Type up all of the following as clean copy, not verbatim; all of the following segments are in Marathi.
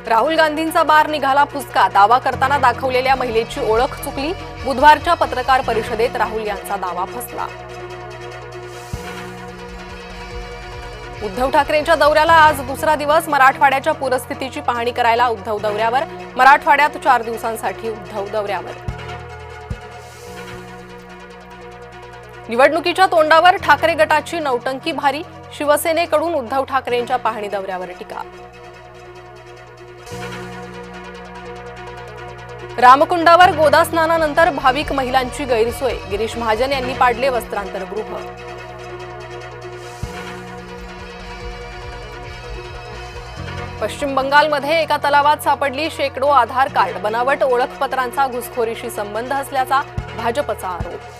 राहुल गांधींचा बार निघाला फुसका, दावा करताना दाखवलेल्या महिलेची ओळख चुकली। बुधवारच्या पत्रकार परिषदेत राहुल यांचा दावा फसला। उद्धव ठाकरेंच्या दौऱ्याला आज दुसरा दिवस। मराठवाड्याच्या पूरस्थितीची पाहणी करायला उद्धव दौऱ्यावर। मराठवाड्यात 4 दिवसांसाठी उद्धव दौऱ्यावर। निवडणुकीच्या तोंडावर ठाकरे गटाची नौटंकी भारी। शिवसेनेकडून उद्धव ठाकरेंच्या पाहणी दौऱ्यावर टीका। रामकुंडावर गोदा स्नानानंतर भाविक महिलांची गैरसोय। गिरीश महाजन यांनी पाडले वस्त्रांतर गृह। पश्चिम बंगालमध्ये एका तलावात सापडली शेकडो आधार कार्ड। बनावट ओळखपत्रांचा घुसखोरीशी संबंध असल्याचा भाजपचा आरोप।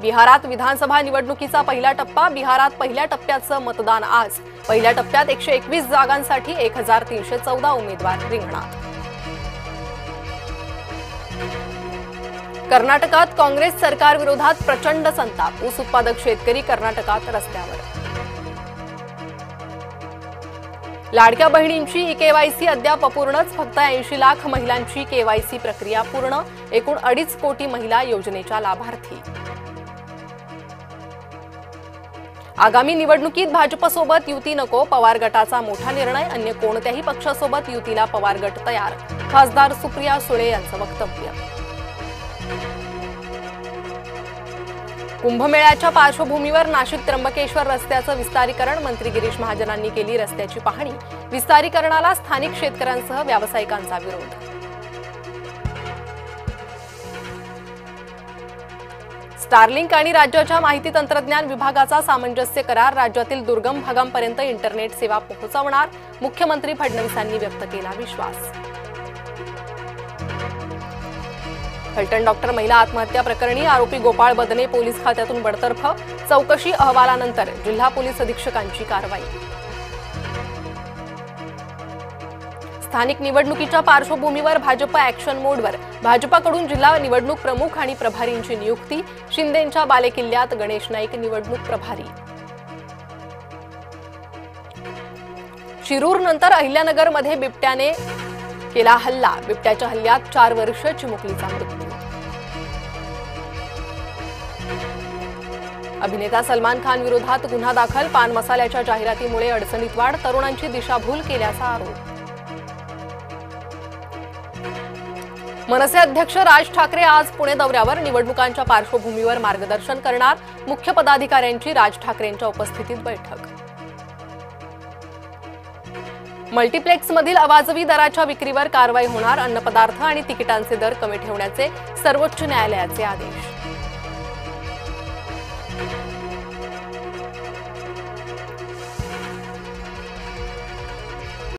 बिहारात विधानसभा निवडणुकीचा पहिला टप्पा। बिहारात पहिल्या टप्प्याचं मतदान आज। पहिल्या टप्प्यात 121 जागांसाठी 1314 उमेदवार रिंगणात। कर्नाटकात काँग्रेस सरकारविरोधात प्रचंड संताप। ऊस उत्पादक शेतकरी कर्नाटकात रस्त्यावर। लाडक्या बहिणींची केवायसी अद्याप अपूर्णच। फक्त 80 लाख महिलांची केवायसी प्रक्रिया पूर्ण। एकूण 2.5 कोटी महिला योजनेच्या लाभार्थी। आगामी निवडणुकीत भाजपसोबत युती नको, पवार गटाचा मोठा निर्णय। अन्य कोणत्याही पक्षासोबत युतीला पवार गट तयार। खासदार सुप्रिया सुळे यांचं वक्तव्य। कुंभमेळ्याच्या पार्श्वभूमीवर नाशिक त्र्यंबकेश्वर रस्त्याचं विस्तारीकरण। मंत्री गिरीश महाजनांनी केली रस्त्याची पाहणी। विस्तारीकरणाला स्थानिक शेतकऱ्यांसह व्यावसायिकांचा विरोध। स्टारलिंक आणि राज्याच्या माहिती तंत्रज्ञान विभागाचा सामंजस्य करार। राज्यातील दुर्गम भागांपर्यंत इंटरनेट सेवा पोहोचवणार। मुख्यमंत्री फडणवीसांनी व्यक्त केला विश्वास। फलटण डॉक्टर महिला आत्महत्या प्रकरणी आरोपी गोपाळ बदने पोलीस खात्यातून बडतर्फ। चौकशी अहवालानंतर जिल्हा पोलीस अधीक्षकांची कारवाई। स्थानिक निवडणुकीच्या पार्श्वभूमीवर भाजप ॲक्शन मोडवर। भाजपकडून जिल्हा निवडणूक प्रमुख आणि प्रभारींची नियुक्ती। शिंदेंच्या बालेकिल्ल्यात गणेश नाईक निवडणूक प्रभारी। शिरूरनंतर अहिल्यानगरमध्ये बिबट्याने केला हल्ला। बिबट्याच्या हल्ल्यात 4 वर्षीय चिमुकलीचा मृत्यू। अभिनेता सलमान खान विरोधात गुन्हा दाखल। पान मसाल्याच्या जाहिरातीमुळे अडचणीत वाढ। तरुणांची दिशाभूल केल्याचा आरोप। मनसे अध्यक्ष राज ठाकरे आज पुणे दौऱ्यावर। निवडणुकांच्या पार्श्वभूमीवर मार्गदर्शन करणार। मुख्य पदाधिकाऱ्यांची राज ठाकरेंच्या उपस्थितीत बैठक। मल्टीप्लेक्समधील अवाजवी दराच्या विक्रीवर कारवाई होणार। अन्नपदार्थ आणि तिकिटांचे दर कमी ठेवण्याचे सर्वोच्च न्यायालयाचे आदेश।